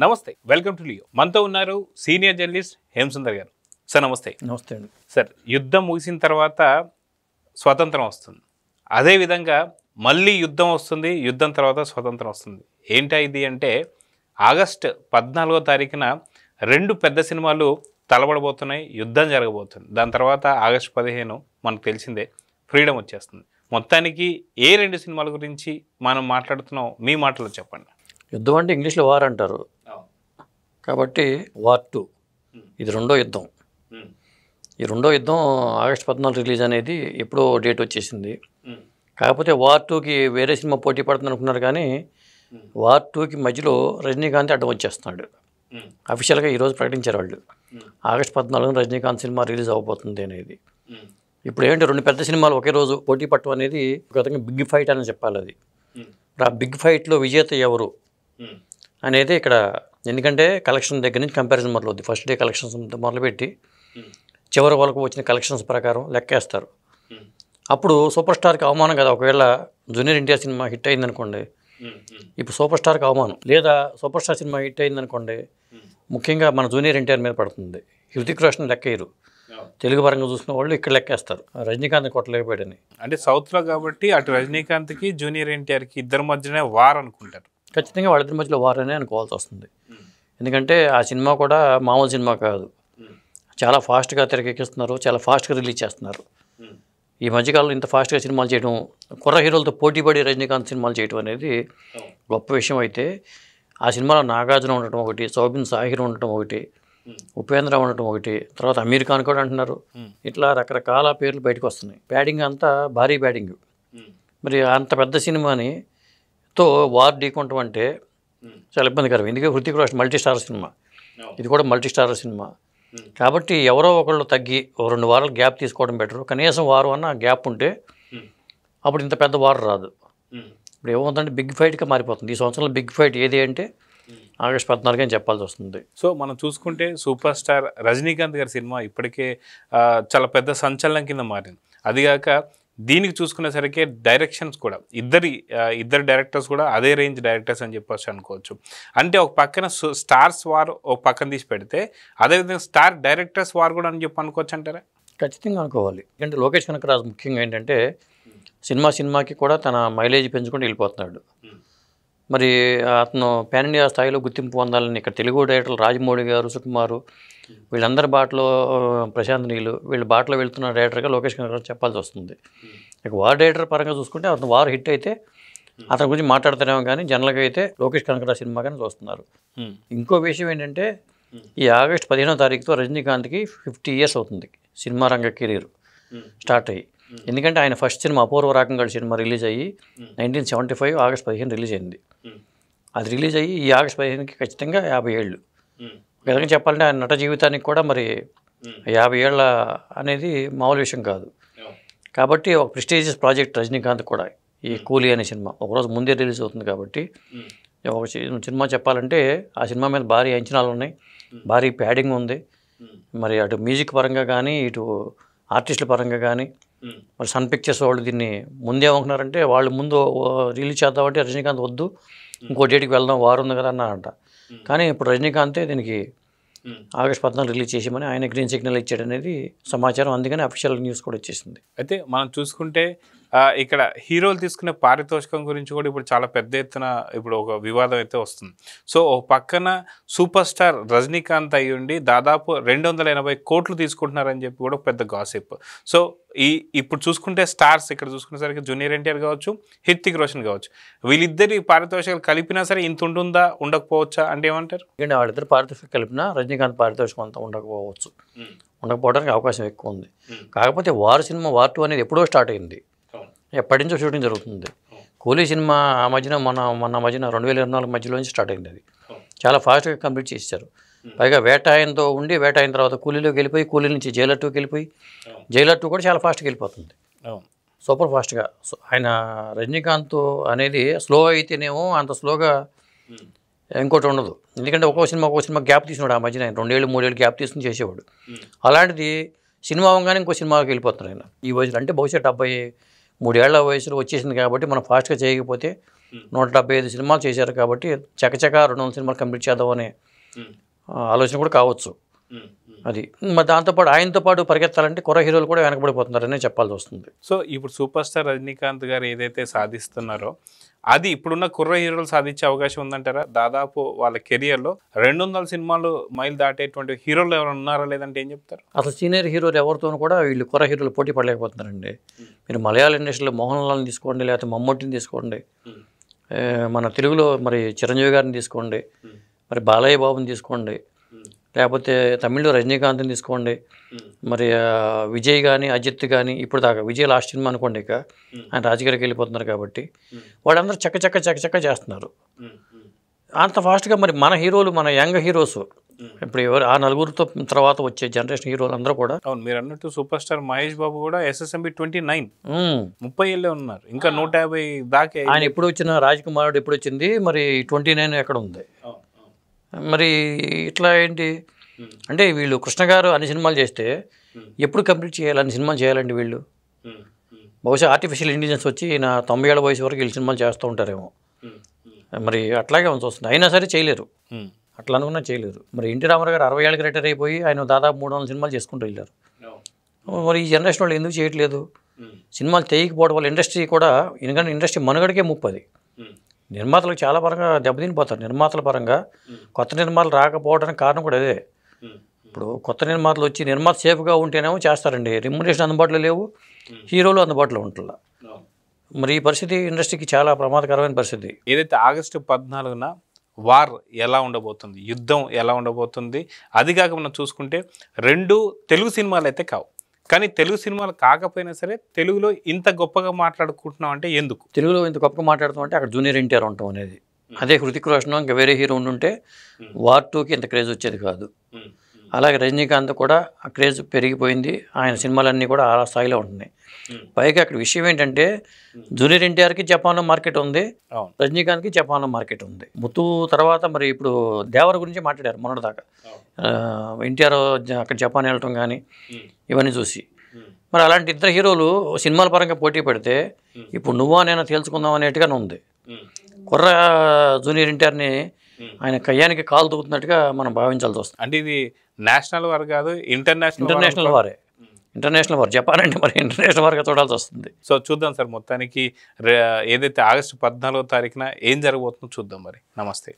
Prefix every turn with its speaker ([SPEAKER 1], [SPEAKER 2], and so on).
[SPEAKER 1] నమస్తే, welcome to Leo. మనతో ఉన్నారు సీనియర్ జర్నలిస్ట్ హేమసుందర్ గారు. సార్ నమస్తే.
[SPEAKER 2] నమస్తే అండి.
[SPEAKER 1] సార్, యుద్ధం ముగిసిన తర్వాత స్వతంత్రం వస్తుంది, అదేవిధంగా మళ్ళీ యుద్ధం వస్తుంది, యుద్ధం తర్వాత స్వతంత్రం వస్తుంది. ఏంటా ఇది అంటే ఆగస్టు 14వ తారీఖున రెండు పెద్ద సినిమాలు తలబడబోతున్నాయి, యుద్ధం జరగబోతుంది. దాని తర్వాత ఆగస్టు 15 మనకు తెలిసిందే ఫ్రీడమ్ వచ్చేస్తుంది. మొత్తానికి ఏ రెండు సినిమాల గురించి మనం మాట్లాడుతున్నాం, మీ మాటలో చెప్పండి.
[SPEAKER 2] యుద్ధం అంటే ఇంగ్లీష్లో వార్ అంటారు కాబట్టి వార్ 2 ఇది రెండో యుద్ధం. ఈ రెండో యుద్ధం ఆగస్టు 14 రిలీజ్ అనేది ఎప్పుడో డేట్ వచ్చేసింది. కాకపోతే వార్ 2కి వేరే సినిమా పోటీ పడుతుంది అనుకున్నారు, కానీ వార్ 2కి మధ్యలో రజనీకాంత్ అడ్డం వచ్చేస్తున్నాడు. అఫీషియల్గా ఈరోజు ప్రకటించారు వాళ్ళు, ఆగస్టు 14 రజనీకాంత్ సినిమా రిలీజ్ అవ్వబోతుంది అనేది. ఇప్పుడు ఏంటి, రెండు పెద్ద సినిమాలు ఒకే రోజు పోటీ పట్టడం అనేది ఒక విధంగా బిగ్ ఫైట్ అని చెప్పాలి. అది ఆ బిగ్ ఫైట్లో విజేత ఎవరు అనేది ఇక్కడ, ఎందుకంటే కలెక్షన్ దగ్గర నుంచి కంపారిజన్ మొదలవుద్ది. ఫస్ట్ డే కలెక్షన్స్ మొదలుపెట్టి చివరి వాళ్ళకు వచ్చిన కలెక్షన్స్ ప్రకారం లెక్కేస్తారు. అప్పుడు సూపర్ స్టార్కి అవమానం కదా, ఒకవేళ జూనియర్ ఎన్టీఆర్ సినిమా హిట్ అయిందనుకోండి, ఇప్పుడు సూపర్ స్టార్కి అవమానం. లేదా సూపర్ స్టార్ సినిమా హిట్ అయిందనుకోండి, ముఖ్యంగా మన జూనియర్ ఎన్టీఆర్ మీద పడుతుంది. హృతిక్ రోషన్ లెక్కయ్యరు, తెలుగు పరంగా చూసిన వాళ్ళు ఇక్కడ లెక్కేస్తారు రజనీకాంత్ కొట్టలేకపోయాడని.
[SPEAKER 1] అంటే సౌత్లో కాబట్టి అటు రజనీకాంత్కి జూనియర్ ఎన్టీఆర్కి ఇద్దరి మధ్యనే వార్ అనుకుంటారు.
[SPEAKER 2] ఖచ్చితంగా వాళ్ళిద్దరి మధ్యలో వార్ అనే అనుకోవాల్సి వస్తుంది. ఎందుకంటే ఆ సినిమా కూడా మామూలు సినిమా కాదు, చాలా ఫాస్ట్గా తెరకెక్కిస్తున్నారు, చాలా ఫాస్ట్గా రిలీజ్ చేస్తున్నారు. ఈ మధ్యకాలంలో ఇంత ఫాస్ట్గా సినిమాలు చేయడం, కుర్ర హీరోలతో పోటీపడి రజనీకాంత్ సినిమాలు చేయడం అనేది గొప్ప విషయం. అయితే ఆ సినిమాలో నాగార్జున ఉండటం ఒకటి, సౌబిన్ సాహిర్ ఉండటం ఒకటి, ఉపేంద్ర ఉండటం ఒకటి, తర్వాత అమీర్ ఖాన్ కూడా అంటున్నారు. ఇట్లా రకరకాల పేర్లు బయటకు వస్తున్నాయి. బ్యాటింగ్ అంతా భారీ బ్యాటింగ్. మరి అంత పెద్ద సినిమాని తో వార్ ఢీకొనటం అంటే చాలా ఇబ్బందికరం. ఎందుకంటే Hrithik Roshan multi star cinema, ఇది కూడా మల్టీ స్టార్ సినిమా. కాబట్టి ఎవరో ఒకళ్ళు తగ్గి ఒక 2 వారాలు గ్యాప్ తీసుకోవడం బెటర్. కనీసం వారం అన్న గ్యాప్ ఉంటే అప్పుడు ఇంత పెద్ద వార్ రాదు. ఇప్పుడు ఏమవుతుందంటే బిగ్ ఫైట్గా మారిపోతుంది. ఈ సంవత్సరంలో బిగ్ ఫైట్ ఏది అంటే ఆగస్టు 14 అని చెప్పాల్సి వస్తుంది.
[SPEAKER 1] సో మనం చూసుకుంటే సూపర్ స్టార్ రజనీకాంత్ గారి సినిమా ఇప్పటికే చాలా పెద్ద సంచలనం కింద మారింది. అదిగాక దీనికి చూసుకునేసరికి డైరెక్షన్స్ కూడా ఇద్దరు డైరెక్టర్స్ కూడా అదే రేంజ్ డైరెక్టర్స్ అని చెప్పొచ్చు అనుకోవచ్చు. అంటే ఒక పక్కన స్టార్స్ వార్ ఒక పక్కన తీసి పెడితే, అదేవిధంగా స్టార్ డైరెక్టర్స్ వార్ కూడా అని చెప్పి అనుకోవచ్చు అంటారా?
[SPEAKER 2] ఖచ్చితంగా అనుకోవాలి. ఎందుకంటే లోకేష్ కనకరాజు ముఖ్యంగా ఏంటంటే సినిమాకి కూడా తన మైలేజ్ పెంచుకుంటూ వెళ్ళిపోతున్నాడు. మరి అతను పాన్ ఇండియా స్థాయిలో గుర్తింపు పొందాలని ఇక్కడ తెలుగు డైరెక్టర్లు రాజమౌళి గారు, సుకుమారు, వీళ్ళందరి బాటలో ప్రశాంత్ నీలు, వీళ్ళ బాటలో వెళ్తున్న డైరెక్టర్గా లోకేష్ కనకరాజు చెప్పాల్సి వస్తుంది. ఇక వార్ డైరెక్టర్ పరంగా చూసుకుంటే అతను వార్ హిట్ అయితే అతని గురించి మాట్లాడుతున్నామో, కానీ జనరల్గా అయితే లోకేష్ కనకరాజు సినిమా కానీ చూస్తున్నారు. ఇంకో విషయం ఏంటంటే ఈ ఆగస్టు 15వ తారీఖుతో రజనీకాంత్కి 50 years అవుతుంది సినిమా రంగ కెరీర్ స్టార్ట్ అయ్యి. ఎందుకంటే ఆయన ఫస్ట్ సినిమా అపూర్వ రాకంగడి సినిమా రిలీజ్ అయ్యి 1975 ఆగస్టు 15 రిలీజ్ అయింది. అది రిలీజ్ అయ్యి ఈ ఆగస్టు 15కి ఖచ్చితంగా 50 ఏళ్ళు. విధంగా చెప్పాలంటే ఆయన నట జీవితానికి కూడా మరి 50 ఏళ్ళ అనేది మామూలు విషయం కాదు. కాబట్టి ఒక ప్రెస్టీజియస్ ప్రాజెక్ట్ రజనీకాంత్ కూడా ఈ కూలీ అనే సినిమా ఒకరోజు ముందే రిలీజ్ అవుతుంది. కాబట్టి ఒక సినిమా చెప్పాలంటే ఆ సినిమా మీద భారీ అంచనాలు ఉన్నాయి, భారీ ప్యాడింగ్ ఉంది. మరి అటు మ్యూజిక్ పరంగా కానీ, ఇటు ఆర్టిస్టుల పరంగా కానీ, మరి సన్ పిక్చర్స్ వాళ్ళు దీన్ని ముందే ఏమనుకున్నారంటే, వాళ్ళు ముందు రిలీజ్ చేద్దామంటే రజనీకాంత్ వద్దు, ఇంకో డేట్కి వెళ్దాం, వారు ఉంది కదా అన్నారంట. కానీ ఇప్పుడు రజనీకాంతే దీనికి ఆగస్టు 14 రిలీజ్ చేసామని ఆయన గ్రీన్ సిగ్నల్ ఇచ్చాడు అనేది సమాచారం. అందుకని అఫీషియల్ న్యూస్ కూడా వచ్చేసింది.
[SPEAKER 1] అయితే మనం చూసుకుంటే ఇక్కడ హీరోలు తీసుకునే పారితోషికం గురించి కూడా ఇప్పుడు చాలా పెద్ద ఎత్తున ఇప్పుడు ఒక వివాదం అయితే వస్తుంది. సో ఒక పక్కన సూపర్ స్టార్ రజనీకాంత్ అయ్యుండి దాదాపు 280 కోట్లు తీసుకుంటున్నారని చెప్పి కూడా పెద్ద గాసిప్. సో ఇప్పుడు చూసుకుంటే స్టార్స్ ఇక్కడ చూసుకునేసరికి జూనియర్ ఎన్టీఆర్ కావచ్చు, హృతిక్ రోషన్ కావచ్చు, వీళ్ళిద్దరి పారితోషికాలు కలిపినా సరే ఇంత ఉంటుందా, ఉండకపోవచ్చా అంటే ఏమంటారు?
[SPEAKER 2] ఎందుకంటే వాళ్ళిద్దరు పారితోషికం కలిపినా రజనీకాంత్ పారితోషికం అంతా ఉండకపోవడానికి అవకాశం ఎక్కువ ఉంది. కాకపోతే వార్ సినిమా వార్ 2 అనేది ఎప్పుడో స్టార్ట్ అయింది, ఎప్పటి నుంచో షూటింగ్ జరుగుతుంది. కూలీ సినిమా ఆ మధ్యన మొన్న మధ్యన 2024 మధ్యలో నుంచి స్టార్ట్ అయింది. అది చాలా ఫాస్ట్గా కంప్లీట్ చేశారు. పైగా వేటాయంతో ఉండి వేటాయిన తర్వాత కూలీలోకి వెళ్ళిపోయి, కూలీ నుంచి జైలర్ 2కి వెళ్ళిపోయి, జైలర్ 2 కూడా చాలా ఫాస్ట్గా వెళ్ళిపోతుంది, సూపర్ ఫాస్ట్గా. ఆయన రజనీకాంత్ అనేది స్లో అయితేనేమో అంత స్లోగా ఇంకోటి ఉండదు. ఎందుకంటే ఒక్కో సినిమా గ్యాప్ తీసుకున్నాడు. ఆ మధ్యన 2 ఏళ్ళు 3 ఏళ్ళు గ్యాప్ తీసుకుని చేసేవాడు. అలాంటిది సినిమా అవగానే ఇంకో సినిమాకి వెళ్ళిపోతున్నారు ఆయన ఈ వయసులో. అంటే బహుశా 73 ఏళ్ల వయసులో వచ్చేసింది కాబట్టి మనం ఫాస్ట్గా చేయకపోతే 175 సినిమాలు చేశారు కాబట్టి చకచక 200 సినిమాలు కంప్లీట్ చేద్దాం అనే ఆలోచన కూడా కావచ్చు. అది మరి దాంతోపాటు ఆయనతో పాటు పరిగెత్తాలంటే కుర్ర హీరోలు కూడా వెనకబడిపోతున్నారనే చెప్పాల్సి వస్తుంది.
[SPEAKER 1] సో ఇప్పుడు సూపర్ స్టార్ రజనీకాంత్ గారు ఏదైతే సాధిస్తున్నారో అది ఇప్పుడున్న కుర్ర హీరోలు సాధించే అవకాశం ఉందంటారా? దాదాపు వాళ్ళ కెరియర్లో 200 సినిమాలు మైలు దాటేటువంటి హీరోలు ఎవరు ఉన్నారా లేదంటే ఏం చెప్తారు?
[SPEAKER 2] అసలు సీనియర్ హీరోలు ఎవరితోనూ కూడా వీళ్ళు కుర్ర హీరోలు పోటీ పడలేకపోతున్నారండి. మీరు మలయాళ ఇండస్ట్రీలో మోహన్ లాల్ని తీసుకోండి, లేకపోతే మమ్మూటిని తీసుకోండి, మన తెలుగులో మరి చిరంజీవి గారిని తీసుకోండి, మరి బాలయ్య బాబుని తీసుకోండి, లేకపోతే తమిళ్లో రజనీకాంత్ని తీసుకోండి, మరి విజయ్ కానీ అజిత్ కానీ ఇప్పుడు దాకా విజయ్ లాస్ట్ సినిమా అనుకోండి, ఇక ఆయన రాజకీయాలకు వెళ్ళిపోతున్నారు కాబట్టి వాళ్ళందరూ చక్క చేస్తున్నారు అంత ఫాస్ట్గా. మరి మన హీరోలు, మన యంగ్ హీరోస్ ఇప్పుడు ఎవరు ఆ నలుగురితో తర్వాత వచ్చే జనరేషన్ హీరోలు అందరూ కూడా.
[SPEAKER 1] అవును, మీరు అన్నట్టు సూపర్ స్టార్ మహేష్ బాబు కూడా SSMB 29 30 ఏళ్ళే ఉన్నారు, ఇంకా 150 దాకా.
[SPEAKER 2] ఆయన ఎప్పుడు వచ్చిన రాజ్ కుమారుడు ఎప్పుడు వచ్చింది, మరి 29 ఎక్కడ ఉంది? మరి ఇట్లా ఏంటి అంటే వీళ్ళు కృష్ణ గారు అన్ని సినిమాలు చేస్తే ఎప్పుడు కంప్లీట్ చేయాలి? అన్ని సినిమాలు చేయాలండి వీళ్ళు. బహుశా ఆర్టిఫిషియల్ ఇంటెలిజెన్స్ వచ్చి నా 90 ఏళ్ళ వయసు వరకు వీళ్ళు సినిమాలు చేస్తూ ఉంటారేమో. మరి అట్లాగే వస్తుంది, అయినా సరే చేయలేరు, అట్లా అనుకున్నా చేయలేరు. మరి ఎన్టీ రామారావు గారు 60 ఏళ్ళకి రిటైర్ అయిపోయి ఆయన దాదాపు 300 సినిమాలు చేసుకుంటూ వెళ్ళారు. మరి ఈ జనరేషన్ వాళ్ళు ఎందుకు చేయట్లేదు? సినిమాలు చేయకపోవడం వల్ల ఇండస్ట్రీ కూడా, ఎందుకంటే ఇండస్ట్రీ మనుగడకే ముప్పది. నిర్మాతలకు చాలా పరంగా దెబ్బతినిపోతారు. నిర్మాతల పరంగా కొత్త నిర్మాతలు రాకపోవడానికి కారణం కూడా అదే. ఇప్పుడు కొత్త నిర్మాతలు వచ్చి నిర్మాత సేఫ్గా ఉంటేనేమో చేస్తారండి, రెమ్యునరేషన్ అందుబాటులో లేవు, హీరోలు అందుబాటులో ఉంటుందా. మరి ఈ పరిస్థితి ఇండస్ట్రీకి చాలా ప్రమాదకరమైన పరిస్థితి.
[SPEAKER 1] ఏదైతే ఆగస్టు 14న వార్ ఎలా ఉండబోతుంది, యుద్ధం ఎలా ఉండబోతుంది, అది కాక మనం చూసుకుంటే 2 తెలుగు సినిమాలు అయితే కావు, కానీ తెలుగు సినిమాలు కాకపోయినా సరే తెలుగులో ఇంత గొప్పగా మాట్లాడుకుంటున్నాం అంటే ఎందుకు?
[SPEAKER 2] తెలుగులో ఇంత గొప్పగా మాట్లాడుతాం అంటే అక్కడ జూనియర్ ఎన్టీఆర్ ఉండటం అనేది. అదే హృతిక్ రోషన్ ఇంకా వేరే హీరో ఉండుంటే వార్ 2కి ఇంత క్రేజ్ వచ్చేది కాదు. అలాగే రజనీకాంత్ కూడా ఆ క్రేజ్ పెరిగిపోయింది, ఆయన సినిమాలన్నీ కూడా ఆ స్థాయిలో ఉంటున్నాయి. పైగా అక్కడ విషయం ఏంటంటే జూనియర్ ఎన్టీఆర్కి జపాన్లో మార్కెట్ ఉంది, రజనీకాంత్కి జపాన్లో మార్కెట్ ఉంది. ముత్తు తర్వాత మరి ఇప్పుడు దేవర గురించి మాట్లాడారు మొన్నటిదాకా. ఎన్టీఆర్ అక్కడ జపాన్ వెళ్ళటం కానీ ఇవన్నీ చూసి, మరి అలాంటి ఇద్దరు హీరోలు సినిమాల పరంగా పోటీ పెడితే ఇప్పుడు నువ్వా నేను తేల్చుకుందాం అనేట్టుగానే ఉంది. కుర్ర జూనియర్ ఎన్టీఆర్ని ఆయన కయ్యానికి కాలు తూగుతున్నట్టుగా మనం భావించాల్సి వస్తుంది.
[SPEAKER 1] అంటే ఇది నేషనల్ వార్ కాదు,
[SPEAKER 2] ఇంటర్నేషనల్ వారే. ఇంటర్నేషనల్ వార్, జపాన్ అంటే మరి ఇంటర్నేషనల్ వార్గా చూడాల్సి వస్తుంది.
[SPEAKER 1] సో చూద్దాం సార్, మొత్తానికి ఏదైతే ఆగస్టు 14వ తారీఖున ఏం జరగబోతుందో చూద్దాం మరి. నమస్తే.